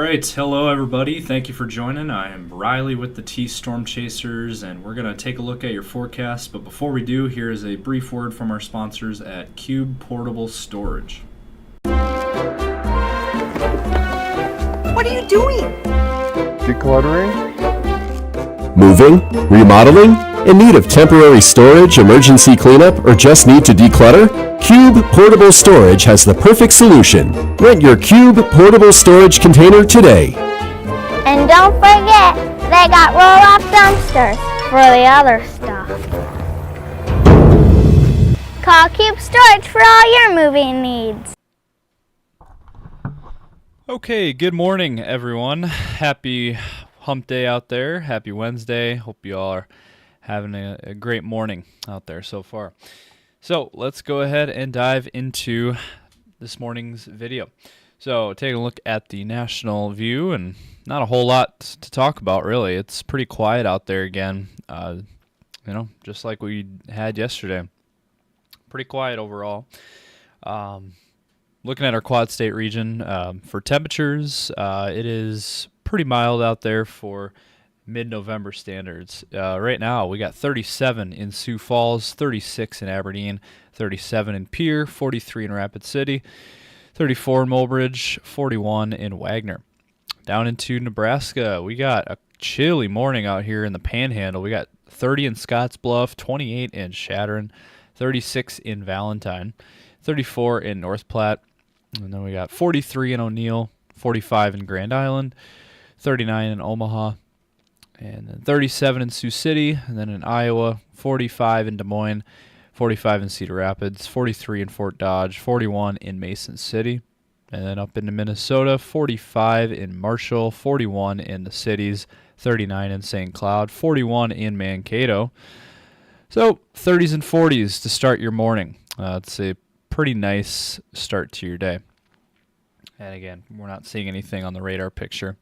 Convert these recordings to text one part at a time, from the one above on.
right, hello everybody. Thank you for joining. I am Riley with the T Storm Chasers, and we're going to take a look at your forecast. But before we do, here is a brief word from our sponsors at Cube Portable Storage. What are you doing? Decluttering? Moving? Remodeling? In need of temporary storage, emergency cleanup, or just need to declutter? Cube Portable Storage has the perfect solution. Rent your Cube Portable Storage container today. And don't forget, they got roll-off dumpsters for the other stuff. Call Cube Storage for all your moving needs. Okay, good morning everyone. Happy hump day out there. Happy Wednesday. Hope you all are having a great morning out there so far. So let's go ahead and dive into this morning's video. So taking a look at the national view, and not a whole lot to talk about really. It's pretty quiet out there again, just like we had yesterday. Pretty quiet overall. Looking at our quad state region, for temperatures, it is pretty mild out there for mid-November standards. Right now we got 37 in Sioux Falls, 36 in Aberdeen, 37 in Pierre, 43 in Rapid City, 34 in Mulbridge, 41 in Wagner. Down into Nebraska, we got a chilly morning out here in the Panhandle. We got 30 in Scottsbluff, 28 in Chadron, 36 in Valentine, 34 in North Platte, and then we got 43 in O'Neill, 45 in Grand Island, 39 in Omaha, and then 37 in Sioux City, and then in Iowa, 45 in Des Moines, 45 in Cedar Rapids, 43 in Fort Dodge, 41 in Mason City, and then up into Minnesota, 45 in Marshall, 41 in the cities, 39 in St. Cloud, 41 in Mankato. So 30s and 40s to start your morning. It's a pretty nice start to your day. And again, we're not seeing anything on the radar picture.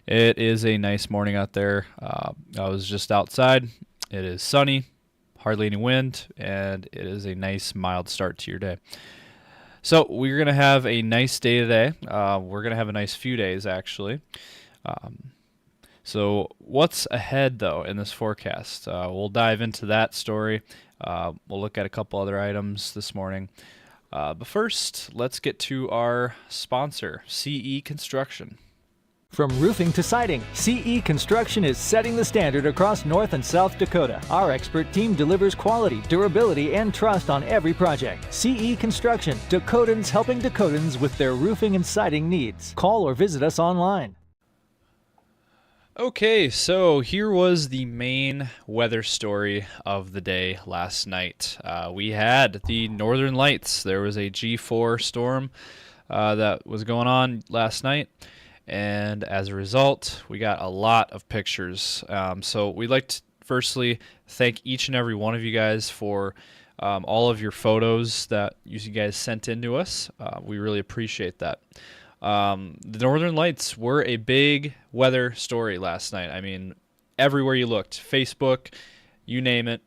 It is a nice morning out there. I was just outside. It is sunny, hardly any wind, and it is a nice mild start to your day. So we're going to have a nice day today. We're going to have a nice few days, actually. So what's ahead, though, in this forecast? We'll dive into that story. We'll look at a couple other items this morning. But first, let's get to our sponsor, CE Construction. From roofing to siding, CE Construction is setting the standard across North and South Dakota. Our expert team delivers quality, durability, and trust on every project. CE Construction, Dakotans helping Dakotans with their roofing and siding needs. Call or visit us online. Okay, so here was the main weather story of the day last night. We had the Northern Lights. There was a G4 storm that was going on last night. And as a result, we got a lot of pictures. So we'd like to firstly thank each and every one of you guys for all of your photos that you guys sent in to us. We really appreciate that. The Northern Lights were a big weather story last night. I mean, everywhere you looked, Facebook, you name it,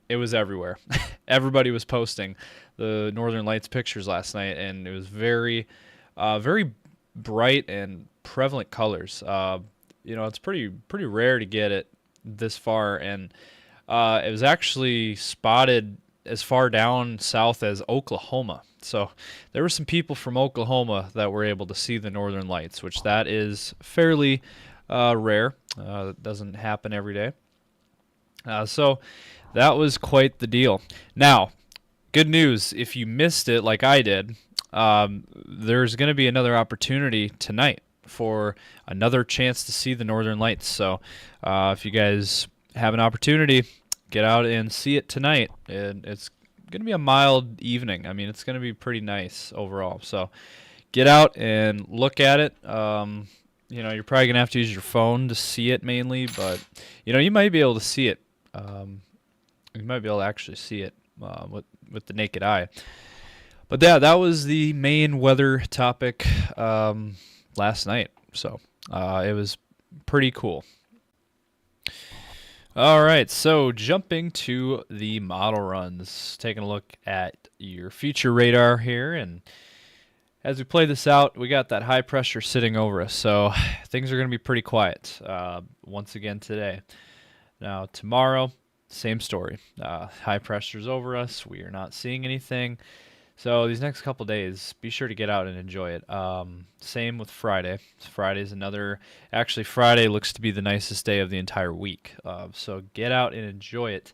it was everywhere. Everybody was posting the Northern Lights pictures last night, and it was very, very bright and prevalent colors. It's pretty rare to get it this far, and it was actually spotted as far down south as Oklahoma. So there were some people from Oklahoma that were able to see the Northern Lights, which that is fairly rare. It doesn't happen every day. So that was quite the deal. Now, good news, if you missed it like I did, there's going to be another opportunity tonight for another chance to see the Northern Lights. So if you guys have an opportunity, get out and see it tonight. And it's going to be a mild evening. I mean, it's going to be pretty nice overall. So get out and look at it. You're probably going to have to use your phone to see it mainly, but you might be able to see it. You might be able to actually see it with the naked eye. But yeah, that was the main weather topic last night. So it was pretty cool. All right, so jumping to the model runs, taking a look at your future radar here, and as we play this out, we got that high pressure sitting over us, so things are going to be pretty quiet once again today. Now, tomorrow, same story. High pressure's over us. We are not seeing anything. So these next couple days, be sure to get out and enjoy it. Same with Friday. Friday's another... Actually, Friday looks to be the nicest day of the entire week. So get out and enjoy it,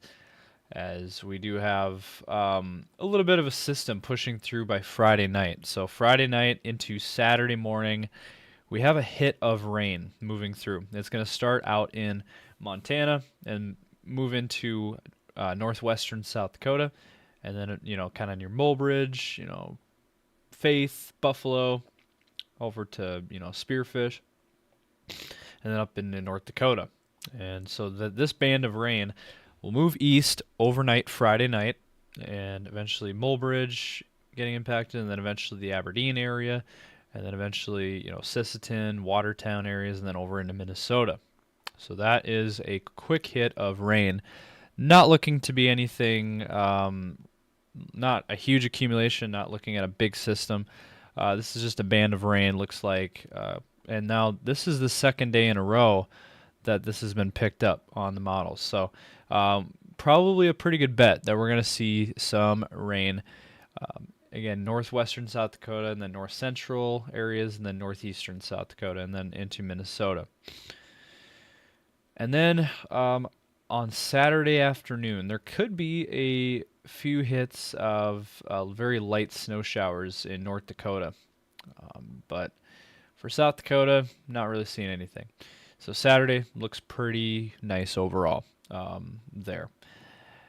as we do have a little bit of a system pushing through by Friday night. So Friday night into Saturday morning, we have a hit of rain moving through. It's going to start out in Montana and move into northwestern South Dakota, and then, kind of near Mulbridge, Faith, Buffalo, over to, Spearfish, and then up into North Dakota. And so this band of rain will move east overnight Friday night, and eventually Mulbridge getting impacted, and then eventually the Aberdeen area, and then eventually, Sisseton, Watertown areas, and then over into Minnesota. So that is a quick hit of rain. Not looking to be anything, not a huge accumulation, not looking at a big system. This is just a band of rain, looks like. And now this is the second day in a row that this has been picked up on the models. So probably a pretty good bet that we're going to see some rain. Again, northwestern South Dakota, and then north central areas, and then northeastern South Dakota, and then into Minnesota. And then on Saturday afternoon, there could be a few hits of very light snow showers in North Dakota. But for South Dakota, not really seeing anything. So Saturday looks pretty nice overall there.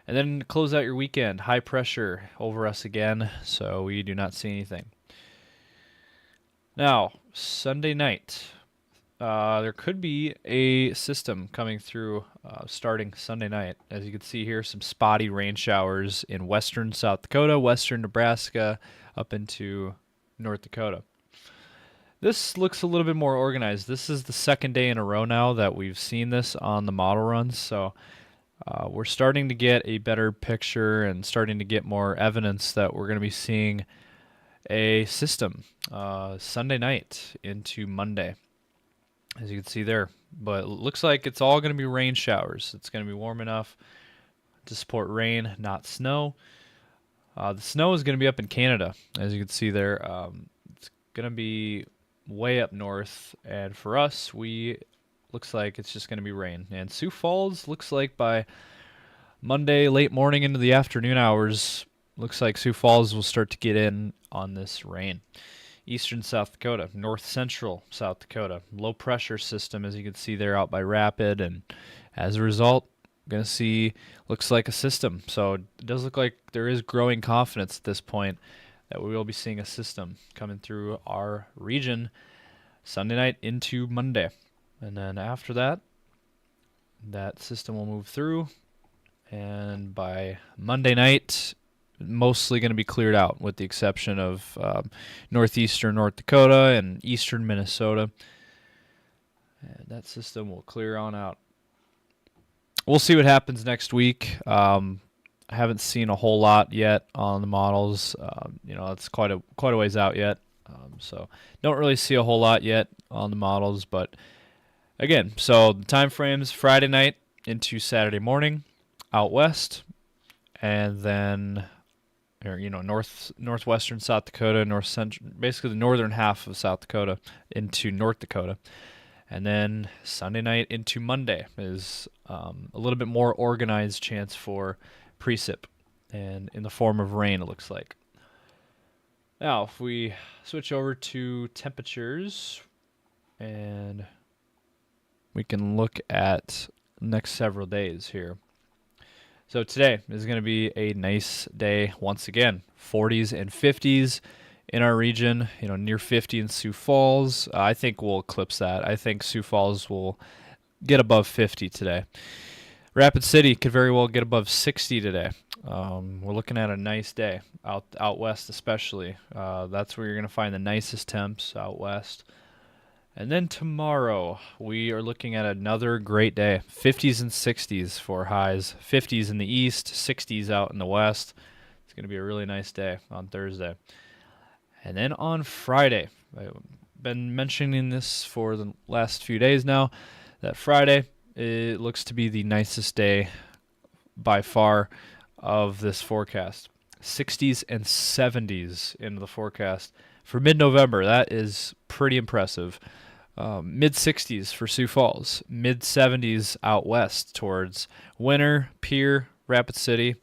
And then close out your weekend. High pressure over us again, so we do not see anything. Now, Sunday night. There could be a system coming through starting Sunday night. As you can see here, some spotty rain showers in western South Dakota, western Nebraska, up into North Dakota. This looks a little bit more organized. This is the second day in a row now that we've seen this on the model runs, so we're starting to get a better picture and starting to get more evidence that we're going to be seeing a system Sunday night into Monday, as you can see there. But it looks like it's all going to be rain showers. It's going to be warm enough to support rain, not snow. The snow is going to be up in Canada, as you can see there. It's going to be way up north, and for us, looks like it's just going to be rain. And Sioux Falls looks like by Monday, late morning into the afternoon hours, looks like Sioux Falls will start to get in on this rain. Eastern South Dakota, north central South Dakota, low pressure system, as you can see there out by Rapid, and as a result, going to see, looks like a system. So it does look like there is growing confidence at this point that we will be seeing a system coming through our region Sunday night into Monday. And then after that, that system will move through, and by Monday night, mostly going to be cleared out, with the exception of northeastern North Dakota and eastern Minnesota. And that system will clear on out. We'll see what happens next week. I haven't seen a whole lot yet on the models. It's quite a ways out yet, so don't really see a whole lot yet on the models. But again, so the time frames: Friday night into Saturday morning out west, and then northwestern South Dakota, north central, basically the northern half of South Dakota into North Dakota. And then Sunday night into Monday is a little bit more organized chance for precip, and in the form of rain, it looks like. Now, if we switch over to temperatures, and we can look at the next several days here. So today is going to be a nice day once again. 40s and 50s in our region, near 50 in Sioux Falls. I think we'll eclipse that. I think Sioux Falls will get above 50 today. Rapid City could very well get above 60 today. We're looking at a nice day out west, especially. That's where you're going to find the nicest temps, out west. And then tomorrow, we are looking at another great day. 50s and 60s for highs. 50s in the east, 60s out in the west. It's going to be a really nice day on Thursday. And then on Friday, I've been mentioning this for the last few days now, that Friday, it looks to be the nicest day by far of this forecast. 60s and 70s into the forecast for mid-November. That is pretty impressive. Mid-60s for Sioux Falls. Mid-70s out west towards Winter, Pierre, Rapid City,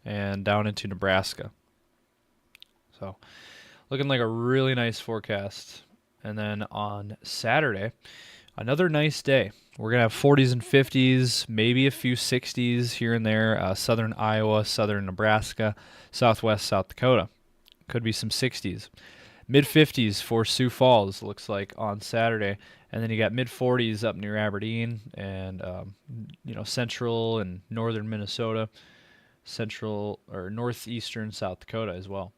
and down into Nebraska. So looking like a really nice forecast. And then on Saturday, another nice day. We're going to have 40s and 50s, maybe a few 60s here and there. Southern Iowa, southern Nebraska, southwest South Dakota. Could be some 60s. Mid-50s for Sioux Falls, looks like, on Saturday. And then you got mid-40s up near Aberdeen and, central and northern Minnesota, central or northeastern South Dakota as well.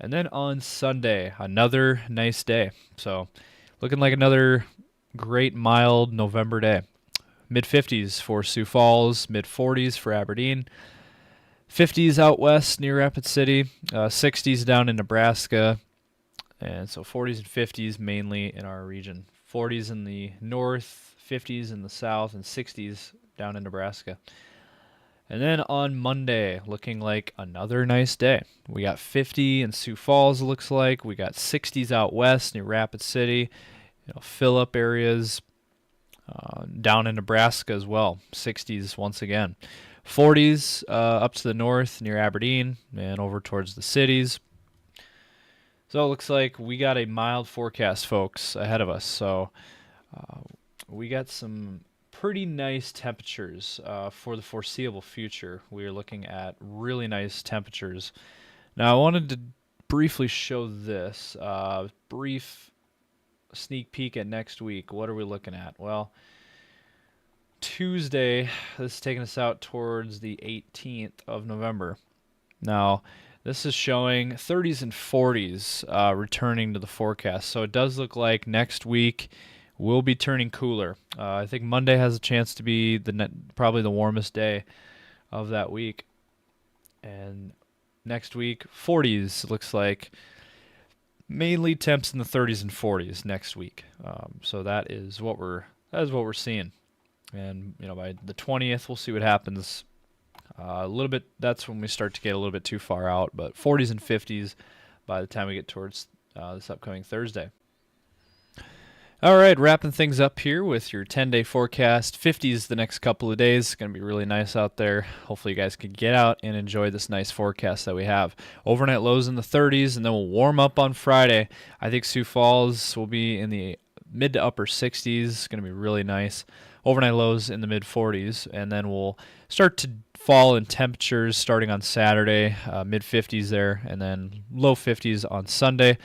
And then on Sunday, another nice day. So looking like another great mild November day. Mid-50s for Sioux Falls, mid-40s for Aberdeen, 50s out west near Rapid City, 60s down in Nebraska, and so 40s and 50s mainly in our region. 40s in the north, 50s in the south, and 60s down in Nebraska. And then on Monday, looking like another nice day. We got 50 in Sioux Falls, it looks like. We got 60s out west near Rapid City, fill-up areas down in Nebraska as well. 60s once again. 40s up to the north near Aberdeen and over towards the cities. So it looks like we got a mild forecast, folks, ahead of us. So we got some pretty nice temperatures for the foreseeable future. We are looking at really nice temperatures. Now, I wanted to briefly show this. Brief sneak peek at next week. What are we looking at? Well, Tuesday, this is taking us out towards the 18th of November. Now, this is showing 30s and 40s returning to the forecast. So it does look like next week will be turning cooler. I think Monday has a chance to be probably the warmest day of that week. And next week, 40s looks like mainly temps in the 30s and 40s next week. So that is what we're seeing. And by the 20th, we'll see what happens. A little bit. That's when we start to get a little bit too far out. But 40s and 50s by the time we get towards this upcoming Thursday. All right, wrapping things up here with your 10-day forecast. 50s the next couple of days. It's going to be really nice out there. Hopefully you guys can get out and enjoy this nice forecast that we have. Overnight lows in the 30s, and then we'll warm up on Friday. I think Sioux Falls will be in the mid to upper 60s. It's going to be really nice. Overnight lows in the mid-40s, and then we'll start to fall in temperatures starting on Saturday, mid-50s there, and then low 50s on Sunday.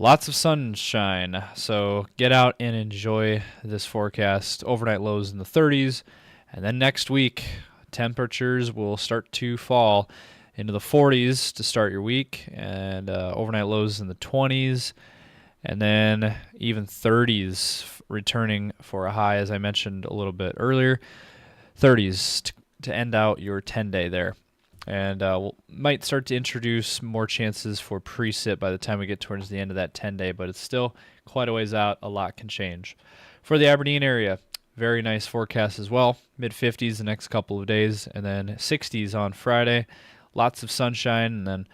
Lots of sunshine, so get out and enjoy this forecast. Overnight lows in the 30s, and then next week, temperatures will start to fall into the 40s to start your week, and overnight lows in the 20s, and then even 30s returning for a high, as I mentioned a little bit earlier. 30s to end out your 10-day there. And we might start to introduce more chances for precip by the time we get towards the end of that 10-day, but it's still quite a ways out. A lot can change. For the Aberdeen area, very nice forecast as well. Mid-50s the next couple of days, and then 60s on Friday. Lots of sunshine, and then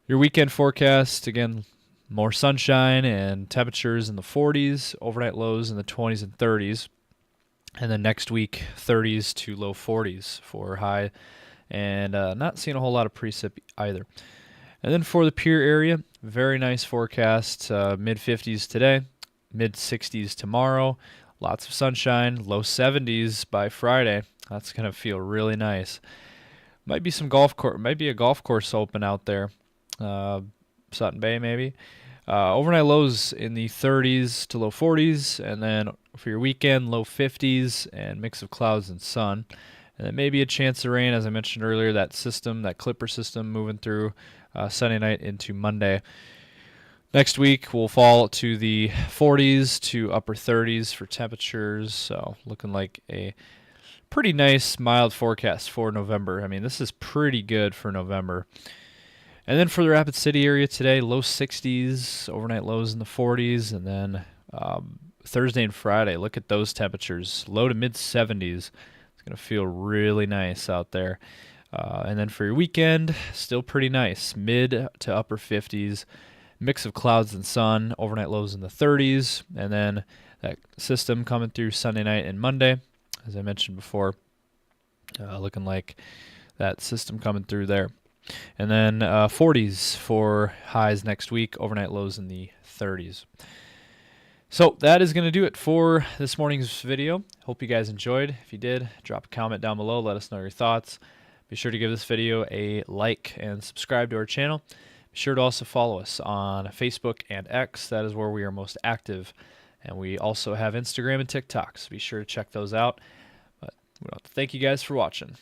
your weekend forecast, again, more sunshine and temperatures in the 40s, overnight lows in the 20s and 30s. And then next week, 30s to low 40s for high. And not seeing a whole lot of precip either. And then for the Pierre area, very nice forecast. Mid-50s today, mid-60s tomorrow. Lots of sunshine, low 70s by Friday. That's going to feel really nice. Might be a golf course open out there. Sutton Bay maybe. Overnight lows in the 30s to low 40s, and then for your weekend, low 50s and mix of clouds and sun. And then maybe a chance of rain, as I mentioned earlier, that Clipper system moving through Sunday night into Monday. Next week, we'll fall to the 40s to upper 30s for temperatures, so looking like a pretty nice mild forecast for November. I mean, this is pretty good for November. And then for the Rapid City area today, low 60s, overnight lows in the 40s, and then Thursday and Friday, look at those temperatures, low to mid 70s. It's going to feel really nice out there. And then for your weekend, still pretty nice, mid to upper 50s, mix of clouds and sun, overnight lows in the 30s, and then that system coming through Sunday night and Monday, as I mentioned before, looking like that system coming through there. And then 40s for highs next week, overnight lows in the 30s. So that is going to do it for this morning's video. Hope you guys enjoyed. If you did, drop a comment down below. Let us know your thoughts. Be sure to give this video a like and subscribe to our channel. Be sure to also follow us on Facebook and X. That is where we are most active. And we also have Instagram and TikTok, so be sure to check those out. But we want to thank you guys for watching.